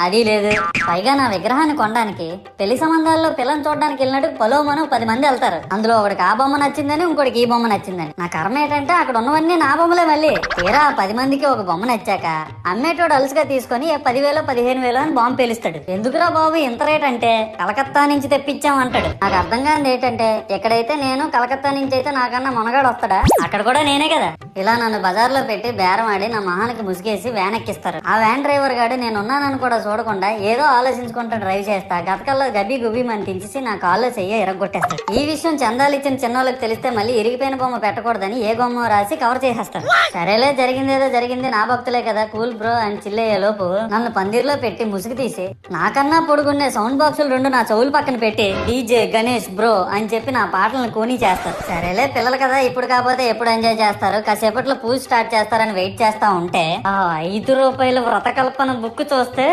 అది లేదు. పైగా నా విగ్రహాన్ని కొనడానికి పెళ్లి సంబంధాల్లో పిల్లని చూడడానికి వెళ్ళినట్టు పొలోమను 10 మంది వెళ్తారు. అందులో ఒకడికి ఆ బొమ్మ నచ్చిందని, ఇంకోటికి ఈ బొమ్మ నచ్చిందని. నా కర్మ ఏంటంటే అక్కడ ఉన్నవన్నీ నా బొమ్మలే. మళ్ళీ తీరా 10 మందికి ఒక బొమ్మ నచ్చాక అమ్మేటోడు అలుసుగా తీసుకొని 10,000 15,000 అని బాంబు పేలుస్తాడు. ఎందుకురా బాబు ఇంత రేట్ అంటే కలకత్తా నుంచి తెప్పించాం అంటాడు. నాకు అర్థం కానిది ఏంటంటే ఎక్కడైతే నేను కలకత్తా నుంచి అయితే నాకన్నా మొనగాడు వస్తాడా, అక్కడ కూడా నేనే కదా. ఇలా నన్ను బజార్లో పెట్టి బేరం ఆడి నా మొహానికి ముసుగేసి వ్యాన్ ఎక్కిస్తారు. ఆ వ్యాన్ డ్రైవర్ గాడు నేనున్నానని కూడా చూడకుండా ఏదో ఆలోచించుకుంటూ డ్రైవ్ చేస్తా గతకల్లో గబ్బి గుబ్బి అని తించేసి నా కాల్లో చెయ్యి ఎరగొట్టేస్తాడు. ఈ విషయం చందాలు ఇచ్చిన చిన్నోళ్ళకి తెలిస్తే మళ్ళీ ఇరిగిపోయిన బొమ్మ పెట్టకూడదని ఏ బొమ్మ రాసి కవర్ చేసేస్తాడు. సరేలే జరిగిందేదో జరిగింది, నా భక్తులే కదా, కూల్ బ్రో అని చిల్లయ్యే లోపు నన్ను పందిర్లో పెట్టి ముసుగు తీసి నాకన్నా పొడుగుండే సౌండ్ బాక్సులు 2 నా చెవులు పక్కన పెట్టి డీజే గణేష్ బ్రో అని చెప్పి నా పాటలను కూనీ చేస్తారు. సరేలే పిల్లలు కదా, ఇప్పుడు కాకపోతే ఎప్పుడు ఎంజాయ్ చేస్తారు, కాసేపట్లో పూజ స్టార్ట్ చేస్తారని వెయిట్ చేస్తా ఉంటే ఆ 5 రూపాయల వ్రతకల్పన బుక్ చూస్తే